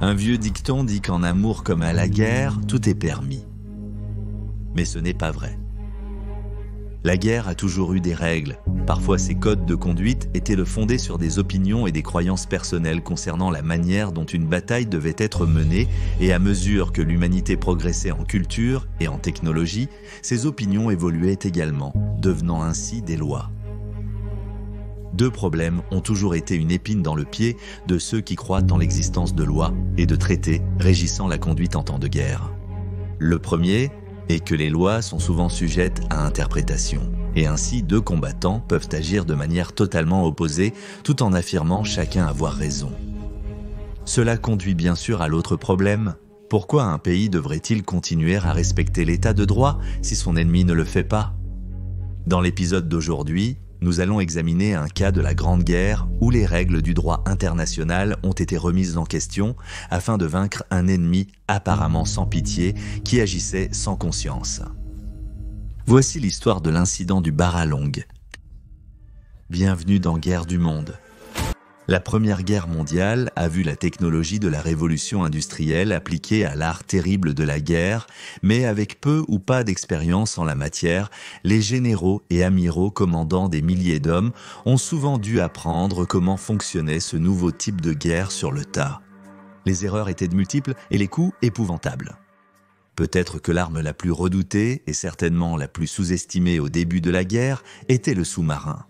Un vieux dicton dit qu'en amour comme à la guerre, tout est permis. Mais ce n'est pas vrai. La guerre a toujours eu des règles. Parfois, ces codes de conduite étaient fondés sur des opinions et des croyances personnelles concernant la manière dont une bataille devait être menée, et à mesure que l'humanité progressait en culture et en technologie, ces opinions évoluaient également, devenant ainsi des lois. Deux problèmes ont toujours été une épine dans le pied de ceux qui croient en l'existence de lois et de traités régissant la conduite en temps de guerre. Le premier est que les lois sont souvent sujettes à interprétation, et ainsi deux combattants peuvent agir de manière totalement opposée tout en affirmant chacun avoir raison. Cela conduit bien sûr à l'autre problème. Pourquoi un pays devrait-il continuer à respecter l'état de droit si son ennemi ne le fait pas? Dans l'épisode d'aujourd'hui, nous allons examiner un cas de la Grande Guerre où les règles du droit international ont été remises en question afin de vaincre un ennemi apparemment sans pitié qui agissait sans conscience. Voici l'histoire de l'incident du Baralong. Bienvenue dans Guerre du Monde. La Première Guerre mondiale a vu la technologie de la révolution industrielle appliquée à l'art terrible de la guerre, mais avec peu ou pas d'expérience en la matière, les généraux et amiraux commandant des milliers d'hommes ont souvent dû apprendre comment fonctionnait ce nouveau type de guerre sur le tas. Les erreurs étaient de multiples et les coûts épouvantables. Peut-être que l'arme la plus redoutée et certainement la plus sous-estimée au début de la guerre était le sous-marin.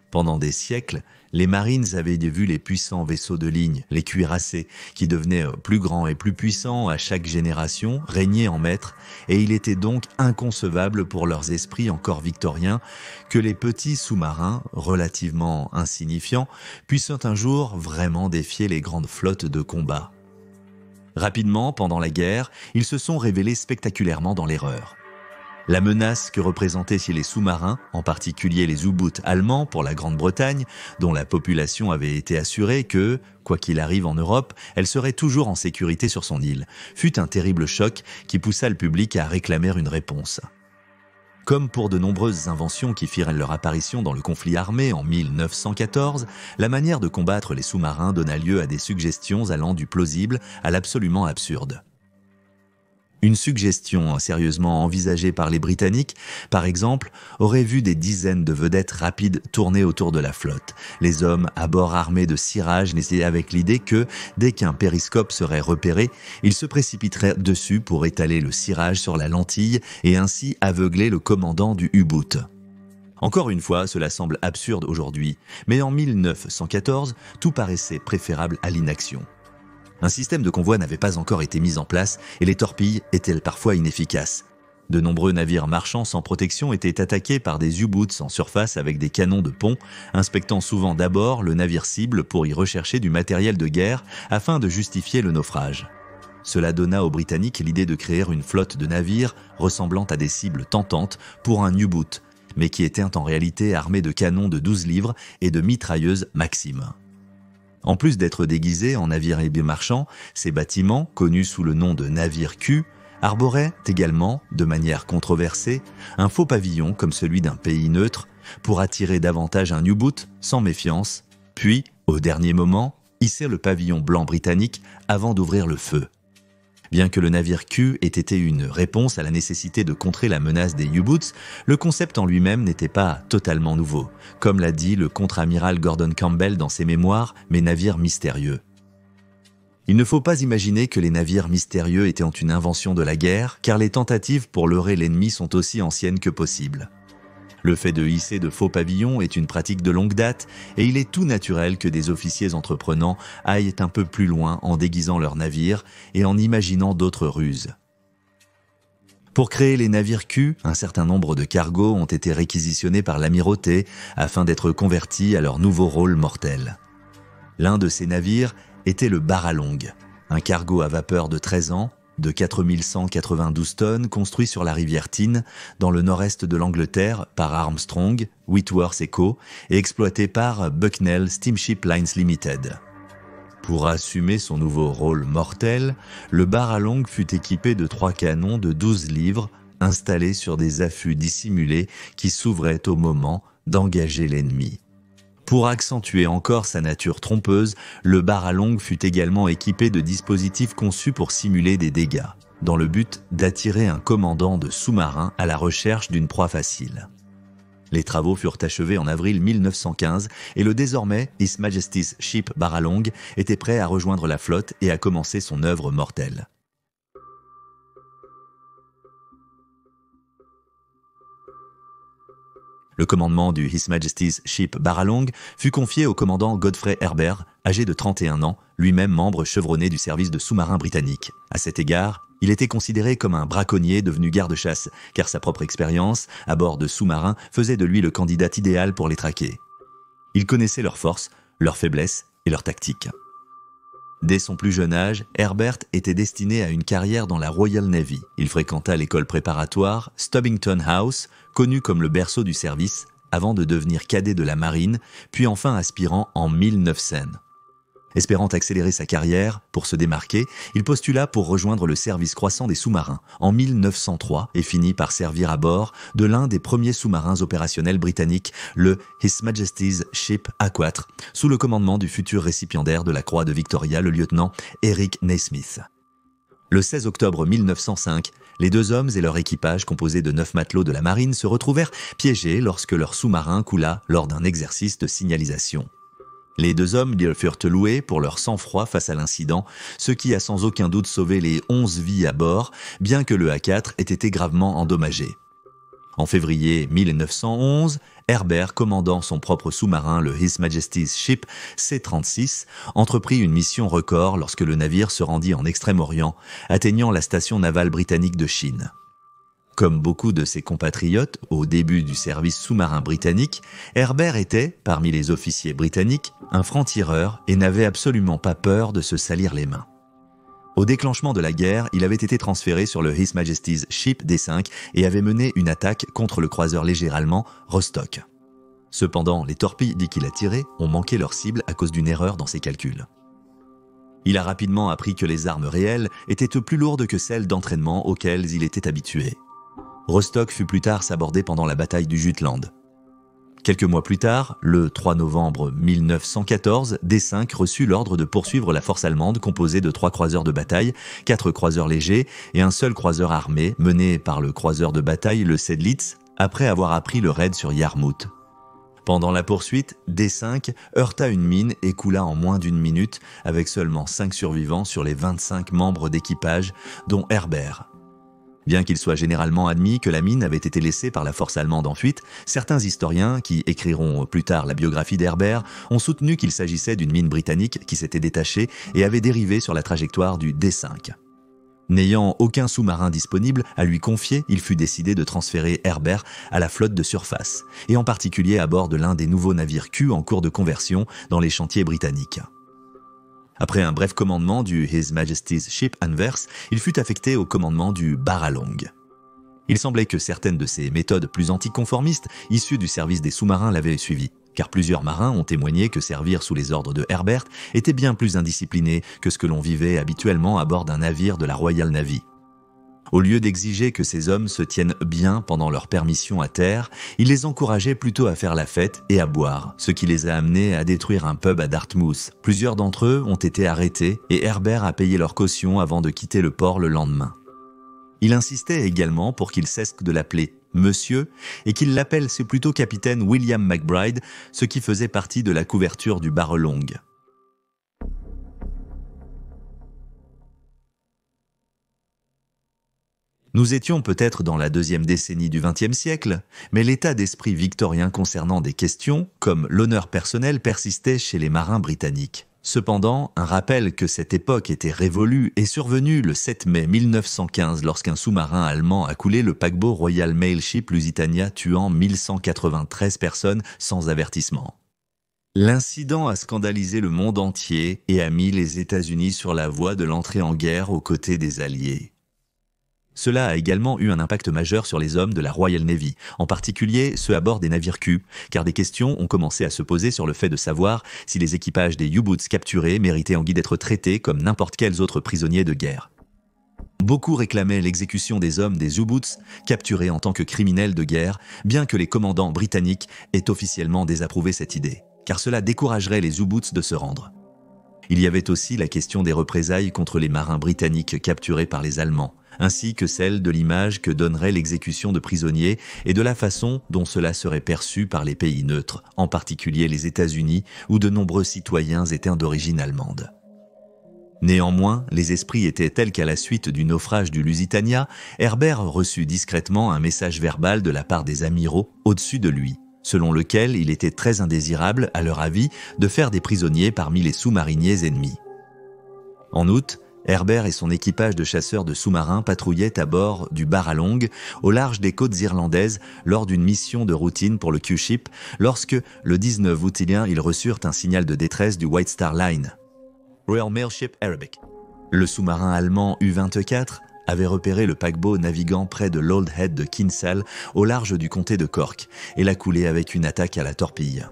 Pendant des siècles, les Marines avaient vu les puissants vaisseaux de ligne, les cuirassés, qui devenaient plus grands et plus puissants à chaque génération, régner en maîtres, et il était donc inconcevable pour leurs esprits encore victoriens que les petits sous-marins, relativement insignifiants, puissent un jour vraiment défier les grandes flottes de combat. Rapidement, pendant la guerre, ils se sont révélés spectaculairement dans l'erreur. La menace que représentaient les sous-marins, en particulier les U-boots allemands pour la Grande-Bretagne, dont la population avait été assurée que, quoi qu'il arrive en Europe, elle serait toujours en sécurité sur son île, fut un terrible choc qui poussa le public à réclamer une réponse. Comme pour de nombreuses inventions qui firent leur apparition dans le conflit armé en 1914, la manière de combattre les sous-marins donna lieu à des suggestions allant du plausible à l'absolument absurde. Une suggestion sérieusement envisagée par les Britanniques, par exemple, aurait vu des dizaines de vedettes rapides tourner autour de la flotte, les hommes à bord armés de cirage avec l'idée que, dès qu'un périscope serait repéré, ils se précipiteraient dessus pour étaler le cirage sur la lentille et ainsi aveugler le commandant du U-boot. Encore une fois, cela semble absurde aujourd'hui, mais en 1914, tout paraissait préférable à l'inaction. Un système de convoi n'avait pas encore été mis en place et les torpilles étaient parfois inefficaces. De nombreux navires marchands sans protection étaient attaqués par des U-boots en surface avec des canons de pont, inspectant souvent d'abord le navire cible pour y rechercher du matériel de guerre afin de justifier le naufrage. Cela donna aux Britanniques l'idée de créer une flotte de navires ressemblant à des cibles tentantes pour un U-boot, mais qui étaient en réalité armés de canons de 12 livres et de mitrailleuses Maxim. En plus d'être déguisés en navires marchands, ces bâtiments, connus sous le nom de navires Q, arboraient également, de manière controversée, un faux pavillon comme celui d'un pays neutre pour attirer davantage un U-boot sans méfiance, puis, au dernier moment, hisser le pavillon blanc britannique avant d'ouvrir le feu. Bien que le navire Q ait été une réponse à la nécessité de contrer la menace des U-boots, le concept en lui-même n'était pas totalement nouveau, comme l'a dit le contre-amiral Gordon Campbell dans ses mémoires « Mes navires mystérieux ». Il ne faut pas imaginer que les navires mystérieux étaient une invention de la guerre, car les tentatives pour leurrer l'ennemi sont aussi anciennes que possibles. Le fait de hisser de faux pavillons est une pratique de longue date et il est tout naturel que des officiers entreprenants aillent un peu plus loin en déguisant leurs navires et en imaginant d'autres ruses. Pour créer les navires Q, un certain nombre de cargos ont été réquisitionnés par l'amirauté afin d'être convertis à leur nouveau rôle mortel. L'un de ces navires était le Baralong, un cargo à vapeur de 13 ans, de 4192 tonnes, construit sur la rivière Tyne, dans le nord-est de l'Angleterre, par Armstrong, Whitworth & Co. et exploité par Bucknell Steamship Lines Limited. Pour assumer son nouveau rôle mortel, le Baralong fut équipé de 3 canons de 12 livres, installés sur des affûts dissimulés qui s'ouvraient au moment d'engager l'ennemi. Pour accentuer encore sa nature trompeuse, le bar à longue fut également équipé de dispositifs conçus pour simuler des dégâts, dans le but d'attirer un commandant de sous-marin à la recherche d'une proie facile. Les travaux furent achevés en avril 1915 et le désormais His Majesty's Ship Baralong était prêt à rejoindre la flotte et à commencer son œuvre mortelle. Le commandement du His Majesty's Ship Baralong fut confié au commandant Godfrey Herbert, âgé de 31 ans, lui-même membre chevronné du service de sous-marins britannique. À cet égard, il était considéré comme un braconnier devenu garde-chasse, car sa propre expérience, à bord de sous-marins, faisait de lui le candidat idéal pour les traquer. Il connaissait leurs forces, leurs faiblesses et leurs tactiques. Dès son plus jeune âge, Herbert était destiné à une carrière dans la Royal Navy. Il fréquenta l'école préparatoire Stubbington House, connue comme le berceau du service, avant de devenir cadet de la marine, puis enfin aspirant en 1900. Espérant accélérer sa carrière, pour se démarquer, il postula pour rejoindre le service croissant des sous-marins en 1903 et finit par servir à bord de l'un des premiers sous-marins opérationnels britanniques, le His Majesty's Ship A4, sous le commandement du futur récipiendaire de la Croix de Victoria, le lieutenant Eric Naismith. Le 16 octobre 1905, les deux hommes et leur équipage composé de 9 matelots de la marine se retrouvèrent piégés lorsque leur sous-marin coula lors d'un exercice de signalisation. Les deux hommes furent loués pour leur sang-froid face à l'incident, ce qui a sans aucun doute sauvé les 11 vies à bord, bien que le A4 ait été gravement endommagé. En février 1911, Herbert, commandant son propre sous-marin, le His Majesty's Ship C-36, entreprit une mission record lorsque le navire se rendit en Extrême-Orient, atteignant la station navale britannique de Chine. Comme beaucoup de ses compatriotes au début du service sous-marin britannique, Herbert était, parmi les officiers britanniques, un franc-tireur et n'avait absolument pas peur de se salir les mains. Au déclenchement de la guerre, il avait été transféré sur le His Majesty's Ship D5 et avait mené une attaque contre le croiseur léger allemand Rostock. Cependant, les torpilles qu'il a tirées ont manqué leur cible à cause d'une erreur dans ses calculs. Il a rapidement appris que les armes réelles étaient plus lourdes que celles d'entraînement auxquelles il était habitué. Rostock fut plus tard sabordé pendant la bataille du Jutland. Quelques mois plus tard, le 3 novembre 1914, D5 reçut l'ordre de poursuivre la force allemande composée de 3 croiseurs de bataille, 4 croiseurs légers et un seul croiseur armé mené par le croiseur de bataille le Seydlitz après avoir appris le raid sur Yarmouth. Pendant la poursuite, D5 heurta une mine et coula en moins d'une minute avec seulement 5 survivants sur les 25 membres d'équipage, dont Herbert. Bien qu'il soit généralement admis que la mine avait été laissée par la force allemande en fuite, certains historiens, qui écriront plus tard la biographie d'Herbert, ont soutenu qu'il s'agissait d'une mine britannique qui s'était détachée et avait dérivé sur la trajectoire du D5. N'ayant aucun sous-marin disponible à lui confier, il fut décidé de transférer Herbert à la flotte de surface, et en particulier à bord de l'un des nouveaux navires Q en cours de conversion dans les chantiers britanniques. Après un bref commandement du His Majesty's Ship Anvers, il fut affecté au commandement du Baralong. Il semblait que certaines de ces méthodes plus anticonformistes, issues du service des sous-marins, l'avaient suivi, car plusieurs marins ont témoigné que servir sous les ordres de Herbert était bien plus indiscipliné que ce que l'on vivait habituellement à bord d'un navire de la Royal Navy. Au lieu d'exiger que ces hommes se tiennent bien pendant leur permission à terre, il les encourageait plutôt à faire la fête et à boire, ce qui les a amenés à détruire un pub à Dartmouth. Plusieurs d'entre eux ont été arrêtés et Herbert a payé leur caution avant de quitter le port le lendemain. Il insistait également pour qu'il cesse de l'appeler « Monsieur » et qu'il l'appelle plutôt capitaine William McBride, ce qui faisait partie de la couverture du Baralong. Nous étions peut-être dans la deuxième décennie du XXe siècle, mais l'état d'esprit victorien concernant des questions, comme l'honneur personnel, persistait chez les marins britanniques. Cependant, un rappel que cette époque était révolue est survenu le 7 mai 1915 lorsqu'un sous-marin allemand a coulé le paquebot Royal Mail Ship Lusitania, tuant 1193 personnes sans avertissement. L'incident a scandalisé le monde entier et a mis les États-Unis sur la voie de l'entrée en guerre aux côtés des Alliés. Cela a également eu un impact majeur sur les hommes de la Royal Navy, en particulier ceux à bord des navires Q, car des questions ont commencé à se poser sur le fait de savoir si les équipages des U-Boots capturés méritaient en guise d'être traités comme n'importe quels autres prisonniers de guerre. Beaucoup réclamaient l'exécution des hommes des U-Boots capturés en tant que criminels de guerre, bien que les commandants britanniques aient officiellement désapprouvé cette idée. car cela découragerait les U-boots de se rendre. Il y avait aussi la question des représailles contre les marins britanniques capturés par les Allemands, ainsi que celle de l'image que donnerait l'exécution de prisonniers et de la façon dont cela serait perçu par les pays neutres, en particulier les États-Unis, où de nombreux citoyens étaient d'origine allemande. Néanmoins, les esprits étaient tels qu'à la suite du naufrage du Lusitania, Herbert reçut discrètement un message verbal de la part des amiraux au-dessus de lui, selon lequel il était très indésirable, à leur avis, de faire des prisonniers parmi les sous-mariniers ennemis. En août, Herbert et son équipage de chasseurs de sous-marins patrouillaient à bord du Baralong, au large des côtes irlandaises, lors d'une mission de routine pour le Q-Ship, lorsque, le 19 août, ils reçurent un signal de détresse du White Star Line, Royal Mail Ship Arabic. Le sous-marin allemand U-24 avait repéré le paquebot naviguant près de l'Old Head de Kinsale, au large du comté de Cork, et l'a coulé avec une attaque à la torpille.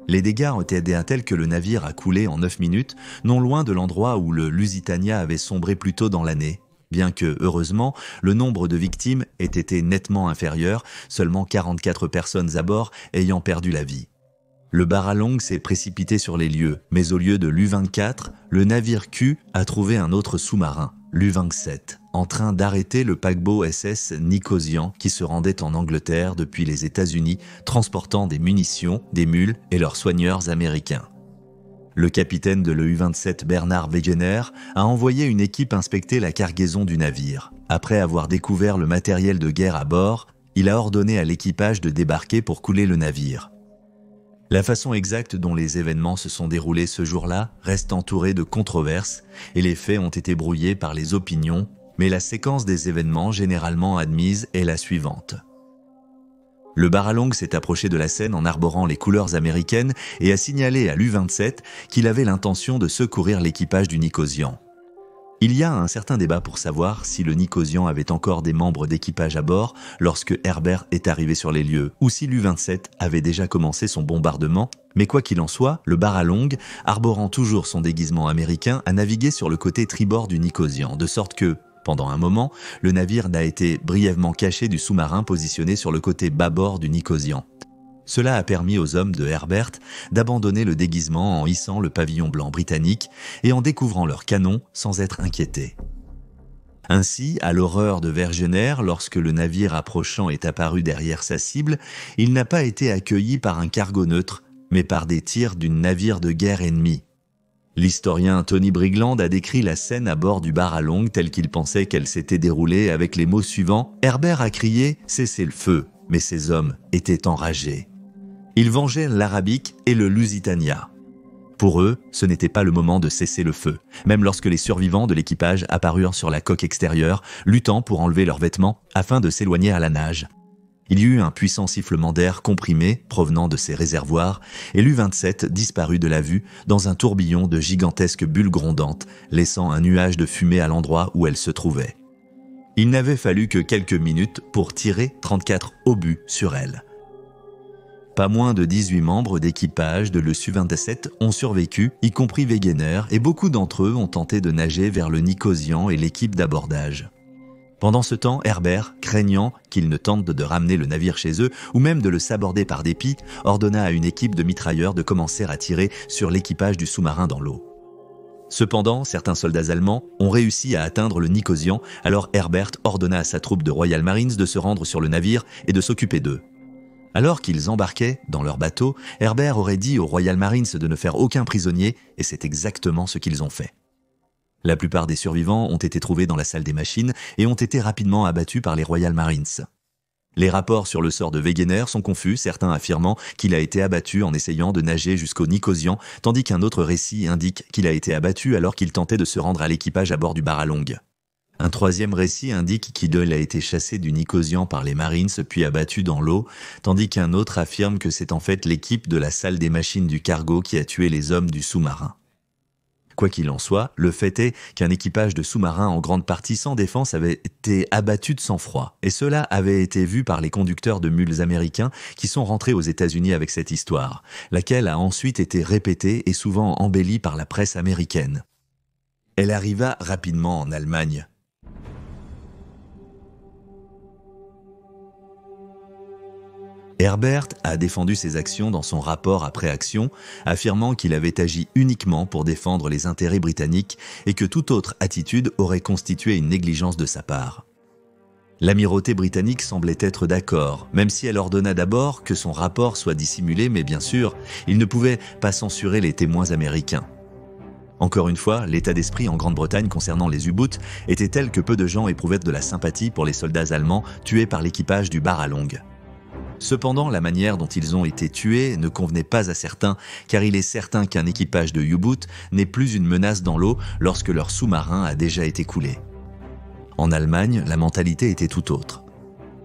Les dégâts ont été tels que le navire a coulé en 9 minutes, non loin de l'endroit où le Lusitania avait sombré plus tôt dans l'année, bien que, heureusement, le nombre de victimes ait été nettement inférieur, seulement 44 personnes à bord ayant perdu la vie. Le Baralong s'est précipité sur les lieux, mais au lieu de l'U-24, le navire Q a trouvé un autre sous-marin, l'U-27, en train d'arrêter le paquebot SS Nicosian qui se rendait en Angleterre depuis les États-Unis, transportant des munitions, des mules et leurs soigneurs américains. Le capitaine de l'U-27 Bernard Wegener a envoyé une équipe inspecter la cargaison du navire. Après avoir découvert le matériel de guerre à bord, il a ordonné à l'équipage de débarquer pour couler le navire. La façon exacte dont les événements se sont déroulés ce jour-là reste entourée de controverses et les faits ont été brouillés par les opinions, mais la séquence des événements généralement admise est la suivante. Le Baralong s'est approché de la scène en arborant les couleurs américaines et a signalé à l'U-27 qu'il avait l'intention de secourir l'équipage du Nicosian. Il y a un certain débat pour savoir si le Nicosian avait encore des membres d'équipage à bord lorsque Herbert est arrivé sur les lieux, ou si l'U-27 avait déjà commencé son bombardement, mais quoi qu'il en soit, le Baralong, arborant toujours son déguisement américain, a navigué sur le côté tribord du Nicosian, de sorte que, pendant un moment, le navire n'a été brièvement caché du sous-marin positionné sur le côté bâbord du Nicosian. Cela a permis aux hommes de Herbert d'abandonner le déguisement en hissant le pavillon blanc britannique et en découvrant leurs canons sans être inquiétés. Ainsi, à l'horreur de Wegener, lorsque le navire approchant est apparu derrière sa cible, il n'a pas été accueilli par un cargo neutre, mais par des tirs d'un navire de guerre ennemi. L'historien Tony Brigland a décrit la scène à bord du Baralong telle qu'il pensait qu'elle s'était déroulée avec les mots suivants : « Herbert a crié « Cessez le feu », mais ces hommes étaient enragés. » Ils vengeaient l'Arabic et le Lusitania. Pour eux, ce n'était pas le moment de cesser le feu, même lorsque les survivants de l'équipage apparurent sur la coque extérieure, luttant pour enlever leurs vêtements afin de s'éloigner à la nage. Il y eut un puissant sifflement d'air comprimé provenant de ces réservoirs et l'U-27 disparut de la vue dans un tourbillon de gigantesques bulles grondantes, laissant un nuage de fumée à l'endroit où elle se trouvait. Il n'avait fallu que quelques minutes pour tirer 34 obus sur elle. Pas moins de 18 membres d'équipage de l'U-27 ont survécu, y compris Wegener, et beaucoup d'entre eux ont tenté de nager vers le Nicosian et l'équipe d'abordage. Pendant ce temps, Herbert, craignant qu'ils ne tentent de ramener le navire chez eux ou même de le saborder par dépit, ordonna à une équipe de mitrailleurs de commencer à tirer sur l'équipage du sous-marin dans l'eau. Cependant, certains soldats allemands ont réussi à atteindre le Nicosian, alors Herbert ordonna à sa troupe de Royal Marines de se rendre sur le navire et de s'occuper d'eux. Alors qu'ils embarquaient dans leur bateau, Herbert aurait dit aux Royal Marines de ne faire aucun prisonnier, et c'est exactement ce qu'ils ont fait. La plupart des survivants ont été trouvés dans la salle des machines et ont été rapidement abattus par les Royal Marines. Les rapports sur le sort de Wegener sont confus, certains affirmant qu'il a été abattu en essayant de nager jusqu'au Nicosian, tandis qu'un autre récit indique qu'il a été abattu alors qu'il tentait de se rendre à l'équipage à bord du Baralong. Un troisième récit indique qu'il a été chassé du Nicosian par les Marines puis abattu dans l'eau, tandis qu'un autre affirme que c'est en fait l'équipe de la salle des machines du cargo qui a tué les hommes du sous-marin. Quoi qu'il en soit, le fait est qu'un équipage de sous-marins en grande partie sans défense avait été abattu de sang-froid, et cela avait été vu par les conducteurs de mules américains qui sont rentrés aux États-Unis avec cette histoire, laquelle a ensuite été répétée et souvent embellie par la presse américaine. Elle arriva rapidement en Allemagne. Herbert a défendu ses actions dans son rapport après action, affirmant qu'il avait agi uniquement pour défendre les intérêts britanniques et que toute autre attitude aurait constitué une négligence de sa part. L'amirauté britannique semblait être d'accord, même si elle ordonna d'abord que son rapport soit dissimulé, mais bien sûr, il ne pouvait pas censurer les témoins américains. Encore une fois, l'état d'esprit en Grande-Bretagne concernant les U-Boots était tel que peu de gens éprouvaient de la sympathie pour les soldats allemands tués par l'équipage du Baralong. Cependant, la manière dont ils ont été tués ne convenait pas à certains, car il est certain qu'un équipage de U-Boot n'est plus une menace dans l'eau lorsque leur sous-marin a déjà été coulé. En Allemagne, la mentalité était tout autre.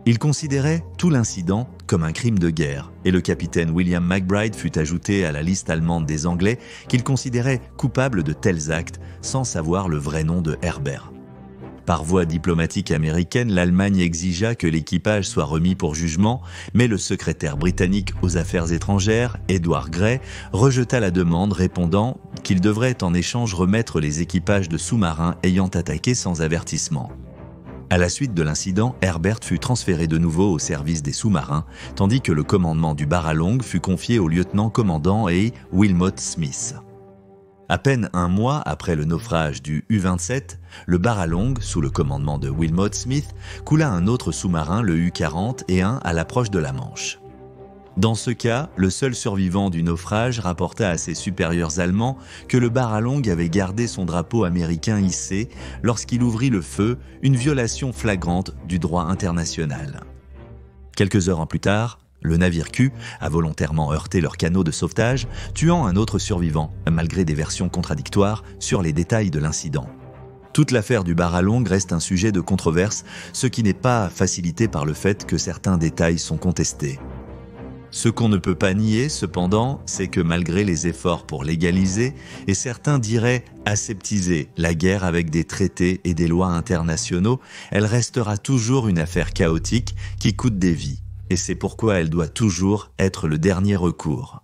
Ils considéraient tout l'incident comme un crime de guerre, et le capitaine William McBride fut ajouté à la liste allemande des Anglais qu'ils considéraient coupables de tels actes, sans savoir le vrai nom de Herbert. Par voie diplomatique américaine, l'Allemagne exigea que l'équipage soit remis pour jugement, mais le secrétaire britannique aux Affaires étrangères, Edward Grey, rejeta la demande répondant qu'il devrait en échange remettre les équipages de sous-marins ayant attaqué sans avertissement. À la suite de l'incident, Herbert fut transféré de nouveau au service des sous-marins, tandis que le commandement du Baralong fut confié au lieutenant-commandant A. Wilmot Smith. À peine un mois après le naufrage du U-27, le Baralong, sous le commandement de Wilmot Smith, coula un autre sous-marin, le U-40, et un à l'approche de la Manche. Dans ce cas, le seul survivant du naufrage rapporta à ses supérieurs allemands que le Baralong avait gardé son drapeau américain hissé lorsqu'il ouvrit le feu, une violation flagrante du droit international. Quelques heures plus tard, le navire Q a volontairement heurté leur canot de sauvetage, tuant un autre survivant, malgré des versions contradictoires sur les détails de l'incident. Toute l'affaire du Baralong reste un sujet de controverse, ce qui n'est pas facilité par le fait que certains détails sont contestés. Ce qu'on ne peut pas nier, cependant, c'est que malgré les efforts pour légaliser, et certains diraient aseptiser la guerre avec des traités et des lois internationaux, elle restera toujours une affaire chaotique qui coûte des vies. Et c'est pourquoi elle doit toujours être le dernier recours.